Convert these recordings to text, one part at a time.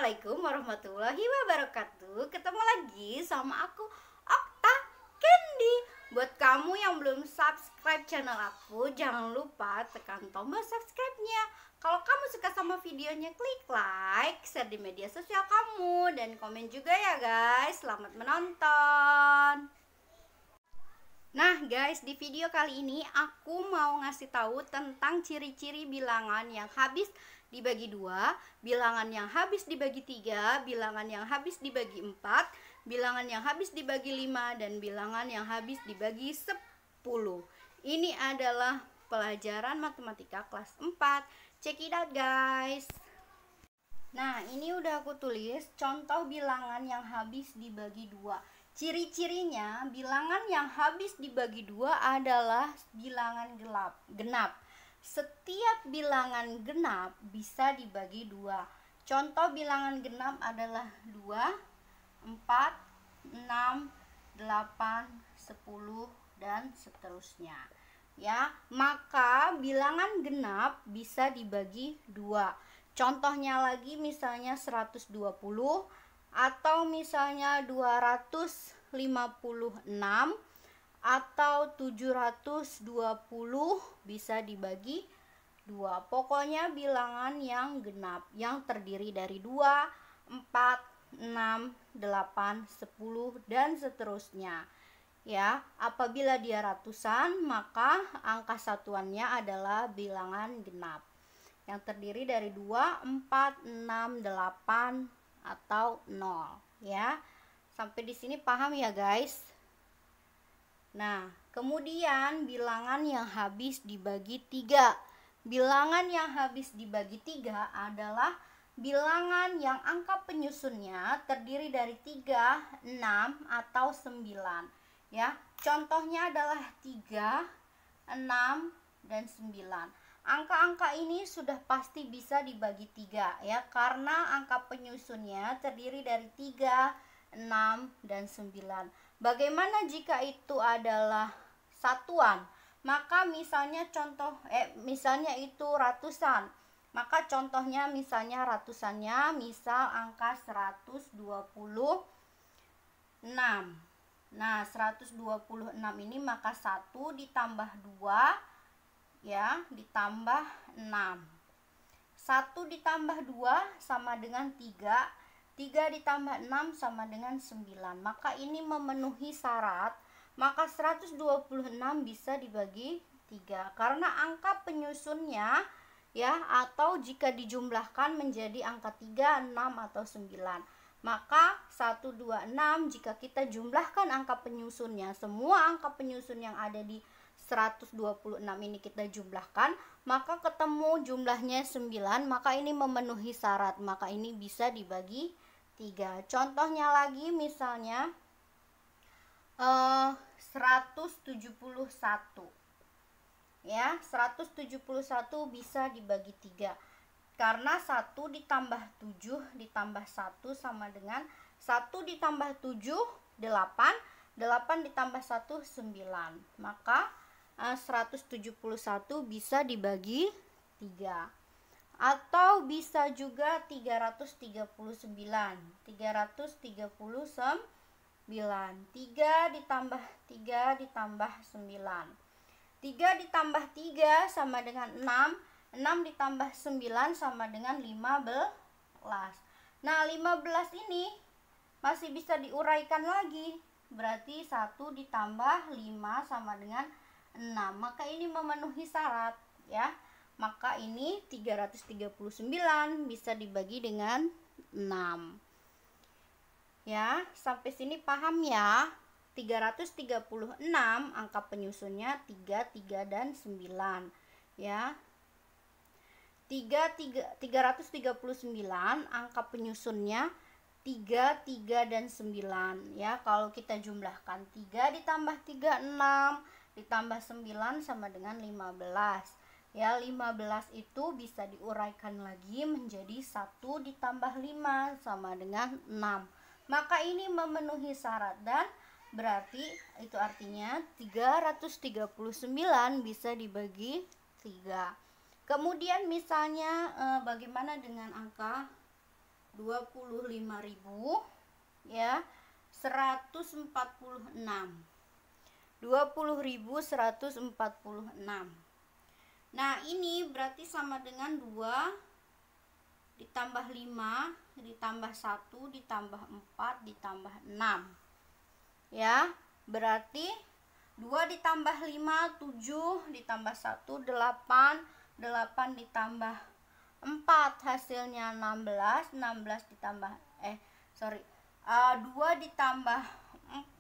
Assalamualaikum warahmatullahi wabarakatuh. Ketemu lagi sama aku, Okta Candy. Buat kamu yang belum subscribe channel aku, jangan lupa tekan tombol subscribe-nya. Kalau kamu suka sama videonya, klik like, share di media sosial kamu, dan komen juga ya guys. Selamat menonton. Nah guys, di video kali ini aku mau ngasih tahu tentang ciri-ciri bilangan yang habis dibagi 2, bilangan yang habis dibagi 3, bilangan yang habis dibagi 4, bilangan yang habis dibagi 5, dan bilangan yang habis dibagi 10. Ini adalah pelajaran matematika kelas 4. Check it out guys. Nah, ini udah aku tulis contoh bilangan yang habis dibagi 2. Ciri-cirinya, bilangan yang habis dibagi 2 adalah bilangan genap. Setiap bilangan genap bisa dibagi 2. Contoh bilangan genap adalah 2, 4, 6, 8, 10, dan seterusnya. Ya, maka bilangan genap bisa dibagi 2. Contohnya lagi misalnya 120 atau misalnya 256 atau 720 bisa dibagi 2. Pokoknya bilangan yang genap yang terdiri dari 2, 4, 6, 8, 10 dan seterusnya. Ya, apabila dia ratusan, maka angka satuannya adalah bilangan genap yang terdiri dari 2, 4, 6, 8 atau 0 ya. Sampai di sini paham ya guys? Nah, kemudian bilangan yang habis dibagi 3. Bilangan yang habis dibagi 3 adalah bilangan yang angka penyusunnya terdiri dari 3, 6, atau 9. Ya, contohnya adalah 3, 6, dan 9. Angka-angka ini sudah pasti bisa dibagi 3 ya, karena angka penyusunnya terdiri dari 3, 6, dan 9. Bagaimana jika itu adalah satuan? Maka misalnya misalnya itu ratusan. Maka contohnya misalnya ratusannya misal angka 126. Nah, 126 ini maka 1 ditambah 2 ya, ditambah 6. 1 ditambah 2 sama dengan 3. 3 ditambah 6 sama dengan 9. Maka ini memenuhi syarat. Maka 126 bisa dibagi 3 karena angka penyusunnya ya, atau jika dijumlahkan menjadi angka 3, 6, atau 9. Maka 126 jika kita jumlahkan angka penyusunnya, semua angka penyusun yang ada di 126 ini kita jumlahkan, maka ketemu jumlahnya 9, maka ini memenuhi syarat, maka ini bisa dibagi 3. Contohnya lagi misalnya 171 ya, 171 bisa dibagi 3 karena 1 ditambah 7 ditambah 1 sama dengan 1 ditambah 7 8, 8 ditambah 1 9. Maka 171 bisa dibagi 3. Atau bisa juga 339. 3 ditambah 3 ditambah 9. 3 ditambah 3 sama dengan 6. 6 ditambah 9 sama dengan 15. Nah, 15 ini masih bisa diuraikan lagi. Berarti 1 ditambah 5 sama dengan 6. Maka ini memenuhi syarat ya. Maka ini 339 bisa dibagi dengan 6. Ya, sampai sini paham ya? 336 angka penyusunnya 3, 3, dan 9. Ya. 339 angka penyusunnya 3, 3, dan 9 ya. Kalau kita jumlahkan 3 ditambah 3 6, ditambah 9 sama dengan 15 ya. 15 itu bisa diuraikan lagi menjadi 1 ditambah 5 sama dengan 6. Maka ini memenuhi syarat dan berarti itu artinya 339 bisa dibagi 3. Kemudian misalnya bagaimana dengan angka 25.000 ya, 146. 20.146. Nah, ini berarti sama dengan 2 ditambah 5 ditambah 1 ditambah 4 ditambah 6. Ya, berarti 2 ditambah 5 7 ditambah 1 8, 8 ditambah 4 hasilnya 16, 16 ditambah 2 ditambah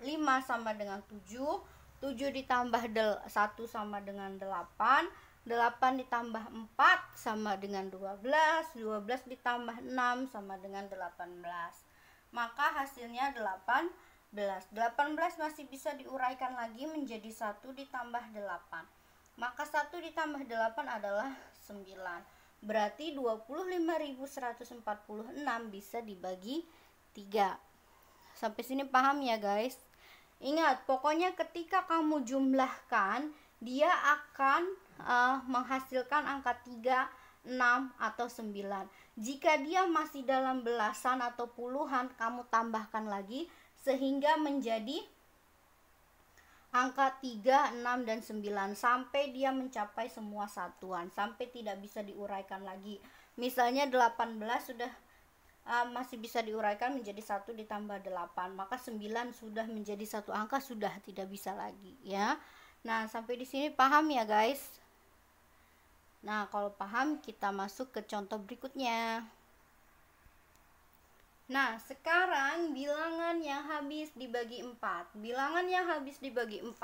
5 sama dengan 7, 7 ditambah 1 sama dengan 8, 8 ditambah 4 sama dengan 12, 12 ditambah 6 sama dengan 18. Maka hasilnya 18. 18 masih bisa diuraikan lagi menjadi 1 ditambah 8. Maka 1 ditambah 8 adalah 9. Berarti 25.146 bisa dibagi 3. Sampai sini paham ya guys? Ingat, pokoknya ketika kamu jumlahkan, dia akan menghasilkan angka 3, 6, atau 9. Jika dia masih dalam belasan atau puluhan, kamu tambahkan lagi sehingga menjadi angka 3, 6, dan 9 sampai dia mencapai semua satuan, sampai tidak bisa diuraikan lagi. Misalnya 18 sudah masih bisa diuraikan menjadi 1 ditambah 8, maka 9 sudah menjadi satu angka, sudah tidak bisa lagi ya. Nah, sampai di sini paham ya guys? Nah, kalau paham kita masuk ke contoh berikutnya. Nah, sekarang bilangan yang habis dibagi 4. Bilangan yang habis dibagi 4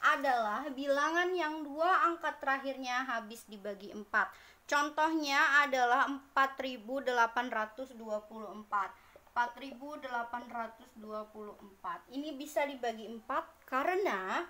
adalah bilangan yang 2 angka terakhirnya habis dibagi 4. Contohnya adalah 4.824. 4.824. Ini bisa dibagi 4 karena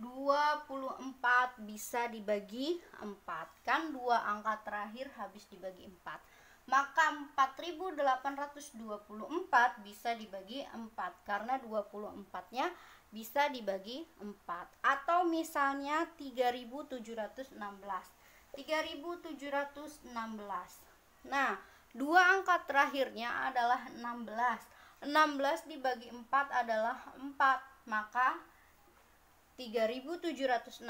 24 bisa dibagi 4. Kan 2 angka terakhir habis dibagi 4. Maka 4.824 bisa dibagi 4 karena 24-nya bisa dibagi 4. Atau misalnya 3.716. 3.716. Nah, 2 angka terakhirnya adalah 16. 16 dibagi 4 adalah 4. Maka 3.716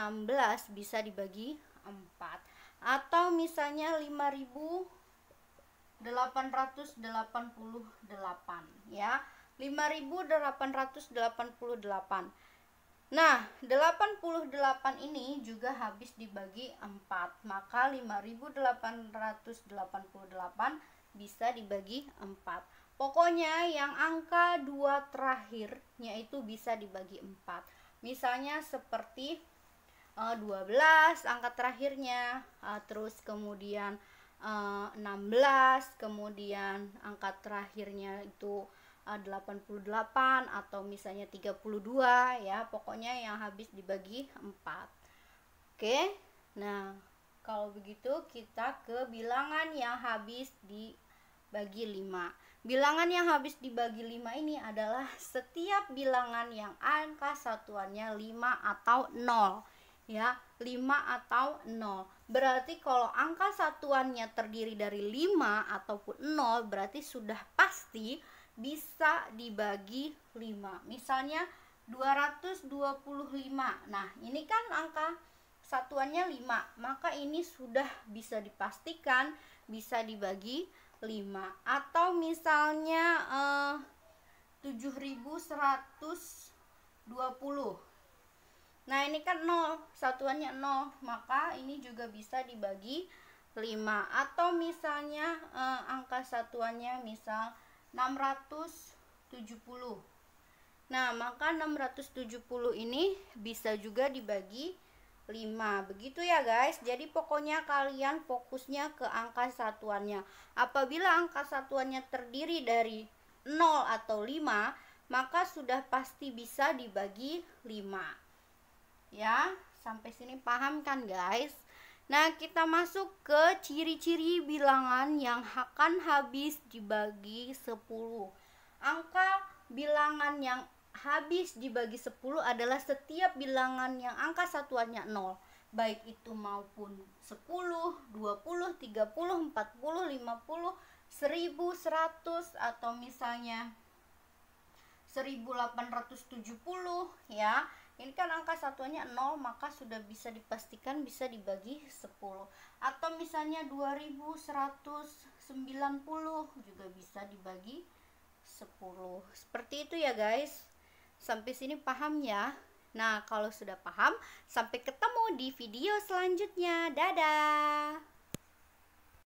bisa dibagi 4. Atau misalnya 5.888 ya. 5.888. Nah, 88 ini juga habis dibagi 4. Maka 5.888 bisa dibagi 4. Pokoknya yang angka 2 terakhirnya itu bisa dibagi 4. Misalnya seperti 12 angka terakhirnya, terus kemudian 16, kemudian angka terakhirnya itu 88 atau misalnya 32 ya, pokoknya yang habis dibagi 4. Oke. Nah, kalau begitu kita ke bilangan yang habis dibagi 5. Bilangan yang habis dibagi 5 ini adalah setiap bilangan yang angka satuannya 5 atau 0 ya, 5 atau 0. Berarti kalau angka satuannya terdiri dari 5 ataupun 0 berarti sudah pasti bisa dibagi 5. Misalnya 225. Nah, ini kan angka satuannya 5, maka ini sudah bisa dipastikan bisa dibagi 5. Atau misalnya 7.120. Nah, ini kan 0, satuannya 0, maka ini juga bisa dibagi 5. Atau misalnya angka satuannya misal 670. Nah, maka 670 ini bisa juga dibagi 5. Begitu ya guys. Jadi pokoknya kalian fokusnya ke angka satuannya. Apabila angka satuannya terdiri dari 0 atau 5, maka sudah pasti bisa dibagi 5. Ya, sampai sini paham kan guys? Nah, kita masuk ke ciri-ciri bilangan yang akan habis dibagi 10. Angka bilangan yang habis dibagi 10 adalah setiap bilangan yang angka satuannya 0. Baik itu maupun 10, 20, 30, 40, 50, 1100 atau misalnya 1870 ya. Ini kan angka satuannya 0, maka sudah bisa dipastikan bisa dibagi 10. Atau misalnya 2190 juga bisa dibagi 10. Seperti itu ya guys. Sampai sini paham ya? Nah, kalau sudah paham, sampai ketemu di video selanjutnya. Dadah.